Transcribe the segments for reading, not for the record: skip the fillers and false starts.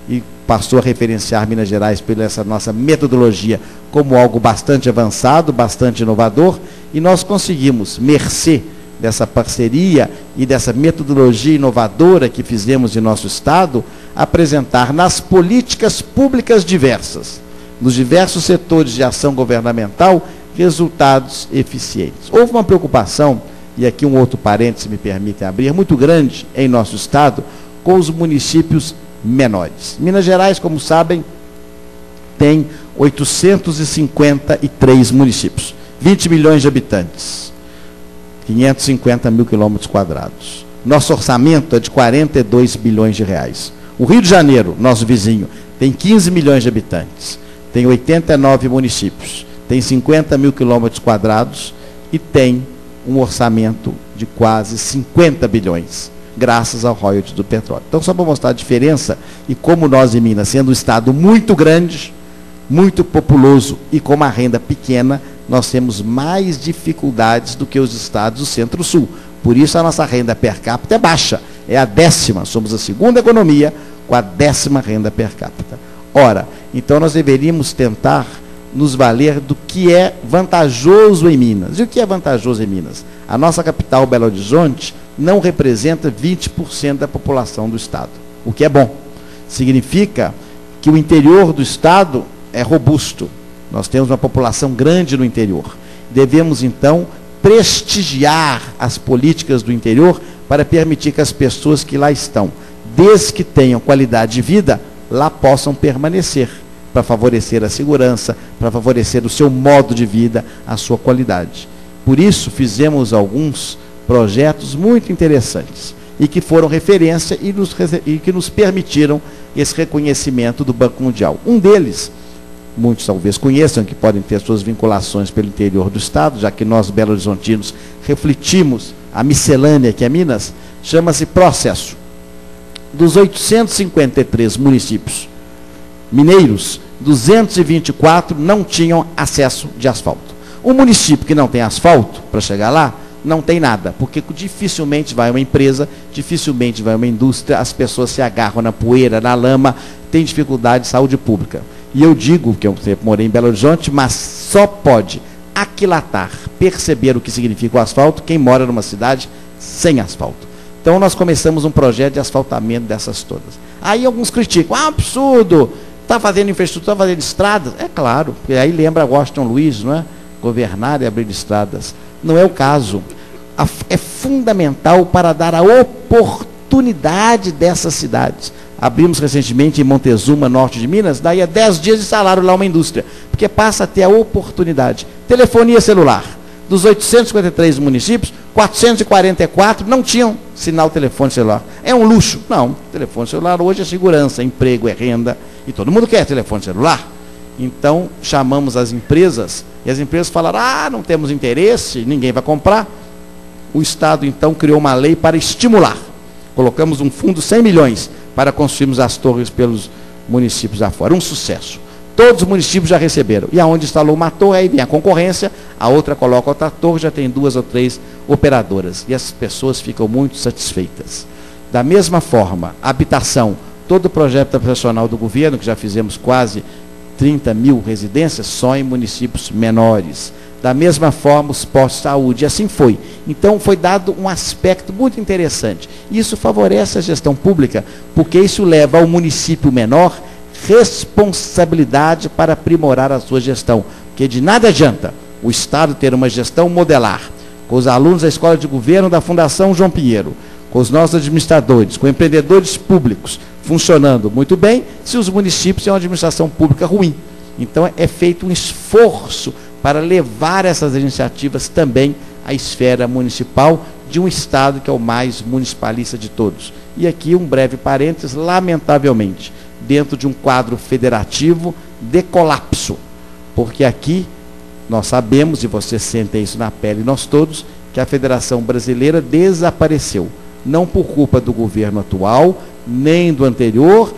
e passou a referenciar Minas Gerais pela essa nossa metodologia como algo bastante avançado, bastante inovador, e nós conseguimos, mercê dessa parceria e dessa metodologia inovadora que fizemos em nosso Estado, apresentar nas políticas públicas diversas, nos diversos setores de ação governamental, resultados eficientes. Houve uma preocupação, e aqui um outro parênteses me permite abrir, muito grande em nosso Estado, com os municípios menores. Minas Gerais, como sabem, tem 853 municípios, 20 milhões de habitantes, 550 mil quilômetros quadrados. Nosso orçamento é de 42 bilhões de reais. O Rio de Janeiro, nosso vizinho, tem 15 milhões de habitantes, tem 89 municípios, tem 50 mil quilômetros quadrados e tem um orçamento de quase 50 bilhões, graças ao royalties do petróleo. Então, só para mostrar a diferença e como nós em Minas, sendo um estado muito grande, muito populoso e com uma renda pequena, nós temos mais dificuldades do que os estados do Centro-Sul. Por isso, a nossa renda per capita é baixa, é a 10ª, somos a segunda economia com a 10ª renda per capita. Ora, então nós deveríamos tentar nos valer do que é vantajoso em Minas. E o que é vantajoso em Minas? A nossa capital, Belo Horizonte, não representa 20% da população do estado, o que é bom. Significa que o interior do estado é robusto. Nós temos uma população grande no interior. Devemos, então, prestigiar as políticas do interior para permitir que as pessoas que lá estão, desde que tenham qualidade de vida, lá possam permanecer, para favorecer a segurança, para favorecer o seu modo de vida, a sua qualidade. Por isso, fizemos alguns projetos muito interessantes e que foram referência e que nos permitiram esse reconhecimento do Banco Mundial. Um deles, muitos talvez conheçam, que podem ter suas vinculações pelo interior do estado, já que nós, belo-horizontinos, refletimos a miscelânea que é Minas, chama-se Processo. Dos 853 municípios mineiros, 224 não tinham acesso de asfalto. Um município que não tem asfalto, para chegar lá, não tem nada, porque dificilmente vai uma empresa, dificilmente vai uma indústria, as pessoas se agarram na poeira, na lama, tem dificuldade de saúde pública. E eu digo, que eu sempre morei em Belo Horizonte, mas só pode aquilatar, perceber o que significa o asfalto, quem mora numa cidade sem asfalto. Então nós começamos um projeto de asfaltamento dessas todas. Aí alguns criticam, absurdo, está fazendo infraestrutura, está fazendo estradas. É claro, porque aí lembra Washington Luiz, não é? Governar e abrir estradas. Não é o caso. É fundamental para dar a oportunidade dessas cidades. Abrimos recentemente em Montezuma, norte de Minas, daí a 10 dias de salário lá uma indústria, porque passa a ter a oportunidade. Telefonia celular. Dos 853 municípios, 444 não tinham sinal telefone celular. É um luxo? Não. Telefone celular hoje é segurança, emprego, é renda, e todo mundo quer telefone celular. Então, chamamos as empresas, e as empresas falaram, não temos interesse, ninguém vai comprar. O Estado, então, criou uma lei para estimular. Colocamos um fundo, 100 milhões, para construirmos as torres pelos municípios afora. Um sucesso. Todos os municípios já receberam. E aonde instalou uma torre, aí vem a concorrência, a outra coloca outra torre, já tem 2 ou 3 operadoras. E as pessoas ficam muito satisfeitas. Da mesma forma, habitação, todo o projeto habitacional do governo, que já fizemos quase 30 mil residências, só em municípios menores. Da mesma forma, os postos de saúde, e assim foi. Então, foi dado um aspecto muito interessante. Isso favorece a gestão pública, porque isso leva ao município menor responsabilidade para aprimorar a sua gestão. Porque de nada adianta o Estado ter uma gestão modelar, com os alunos da Escola de Governo da Fundação João Pinheiro, com os nossos administradores, com empreendedores públicos funcionando muito bem, se os municípios têm uma administração pública ruim. Então, é feito um esforço para levar essas iniciativas também à esfera municipal de um Estado que é o mais municipalista de todos. E aqui um breve parênteses, lamentavelmente, dentro de um quadro federativo de colapso, porque aqui nós sabemos, e vocês sentem isso na pele, nós todos, que a Federação Brasileira desapareceu, não por culpa do governo atual, nem do anterior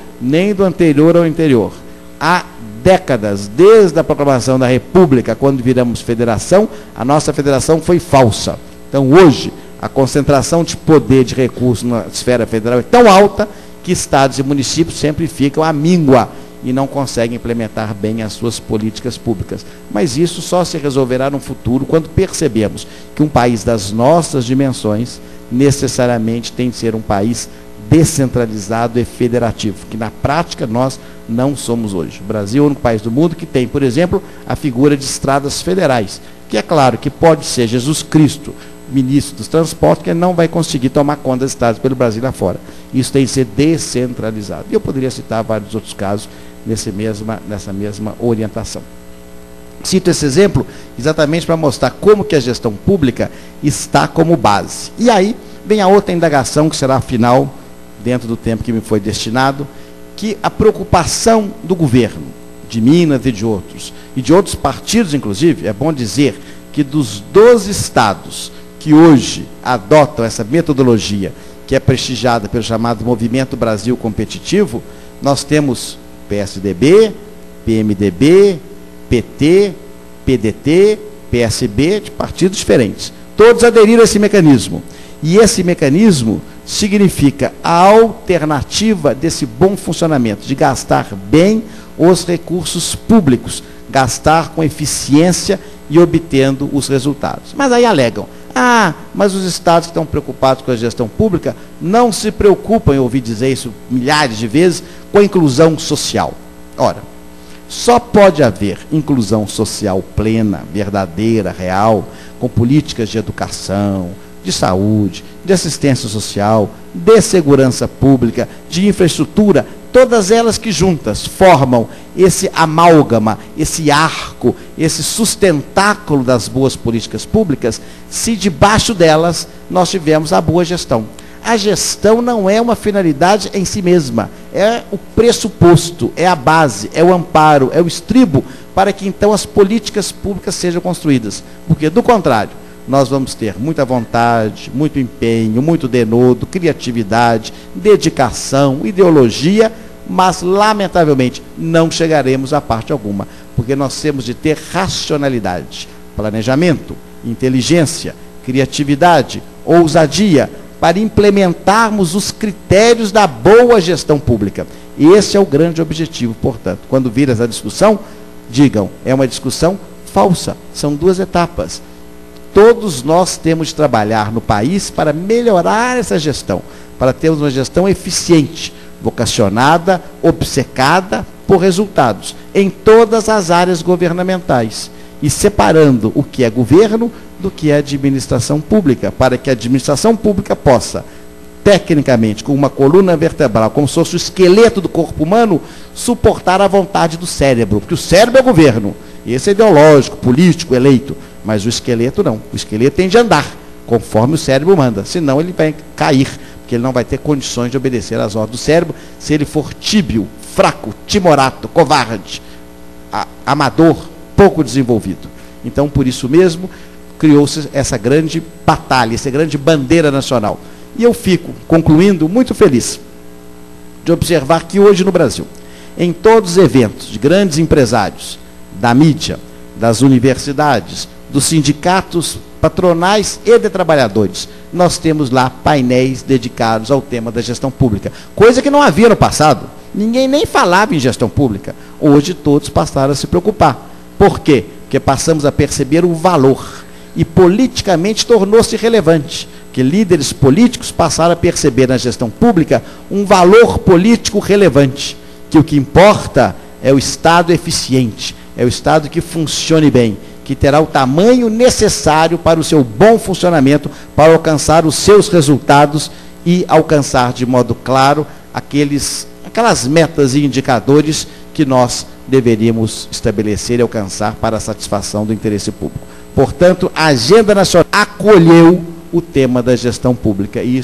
ao anterior. Há décadas, desde a proclamação da República, quando viramos federação, a nossa federação foi falsa. Então, hoje, a concentração de poder, de recursos na esfera federal é tão alta que estados e municípios sempre ficam à míngua e não conseguem implementar bem as suas políticas públicas. Mas isso só se resolverá no futuro quando percebemos que um país das nossas dimensões necessariamente tem de ser um país descentralizado e federativo, que na prática nós não somos hoje. O Brasil é o único país do mundo que tem, por exemplo, a figura de estradas federais, que é claro que pode ser Jesus Cristo, ministro dos transportes, que não vai conseguir tomar conta das estradas pelo Brasil afora. Isso tem que ser descentralizado. E eu poderia citar vários outros casos nessa mesma orientação. Cito esse exemplo exatamente para mostrar como que a gestão pública está como base. E aí vem a outra indagação, que será a final, dentro do tempo que me foi destinado, que a preocupação do governo, de Minas e de outros partidos, inclusive, é bom dizer que dos 12 estados que hoje adotam essa metodologia, que é prestigiada pelo chamado Movimento Brasil Competitivo, nós temos PSDB, PMDB, PT, PDT, PSB, de partidos diferentes. Todos aderiram a esse mecanismo. E esse mecanismo significa a alternativa desse bom funcionamento, de gastar bem os recursos públicos, gastar com eficiência e obtendo os resultados. Mas aí alegam, mas os estados que estão preocupados com a gestão pública não se preocupam, eu ouvi dizer isso milhares de vezes, com a inclusão social. Ora, só pode haver inclusão social plena, verdadeira, real, com políticas de educação, de saúde, de assistência social, de segurança pública, de infraestrutura, todas elas que juntas formam esse amálgama, esse arco, esse sustentáculo das boas políticas públicas, se debaixo delas nós tivermos a boa gestão. A gestão não é uma finalidade em si mesma, é o pressuposto, é a base, é o amparo, é o estribo para que então as políticas públicas sejam construídas. Porque, do contrário, nós vamos ter muita vontade, muito empenho, muito denodo, criatividade, dedicação, ideologia, mas, lamentavelmente, não chegaremos a parte alguma, porque nós temos de ter racionalidade, planejamento, inteligência, criatividade, ousadia, para implementarmos os critérios da boa gestão pública. Esse é o grande objetivo, portanto. Quando vir essa discussão, digam, é uma discussão falsa, são duas etapas. Todos nós temos de trabalhar no país para melhorar essa gestão, para termos uma gestão eficiente, vocacionada, obcecada por resultados, em todas as áreas governamentais, e separando o que é governo do que é administração pública, para que a administração pública possa, tecnicamente, com uma coluna vertebral, como se fosse o esqueleto do corpo humano, suportar a vontade do cérebro, porque o cérebro é o governo, e esse é ideológico, político, eleito, mas o esqueleto não, o esqueleto tem de andar, conforme o cérebro manda, senão ele vai cair, porque ele não vai ter condições de obedecer às ordens do cérebro, se ele for tíbio, fraco, timorato, covarde, amador, pouco desenvolvido. Então, por isso mesmo, criou-se essa grande batalha, essa grande bandeira nacional. E eu fico, concluindo, muito feliz de observar que hoje no Brasil, em todos os eventos de grandes empresários, da mídia, das universidades, dos sindicatos patronais e de trabalhadores, nós temos lá painéis dedicados ao tema da gestão pública, coisa que não havia no passado. Ninguém nem falava em gestão pública. Hoje todos passaram a se preocupar. Por quê? Porque passamos a perceber o valor e politicamente tornou-se relevante, que líderes políticos passaram a perceber na gestão pública um valor político relevante, que o que importa é o Estado eficiente, é o Estado que funcione bem, que terá o tamanho necessário para o seu bom funcionamento, para alcançar os seus resultados e alcançar de modo claro aquelas metas e indicadores que nós deveríamos estabelecer e alcançar para a satisfação do interesse público. Portanto, a Agenda Nacional acolheu o tema da gestão pública. E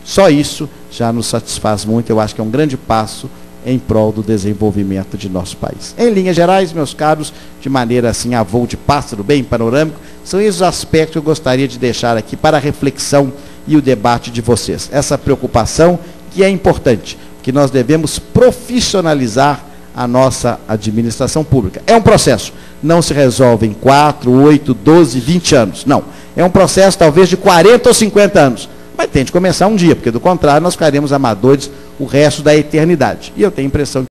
só isso já nos satisfaz muito. Eu acho que é um grande passo em prol do desenvolvimento de nosso país. Em linhas gerais, meus caros, de maneira assim a voo de pássaro, bem panorâmico, são esses os aspectos que eu gostaria de deixar aqui para a reflexão e o debate de vocês. Essa preocupação que é importante, que nós devemos profissionalizar a nossa administração pública. É um processo, não se resolve em 4, 8, 12, 20 anos, não. É um processo talvez de 40 ou 50 anos, Mas tem de começar um dia, porque do contrário nós ficaremos amadores o resto da eternidade. E eu tenho a impressão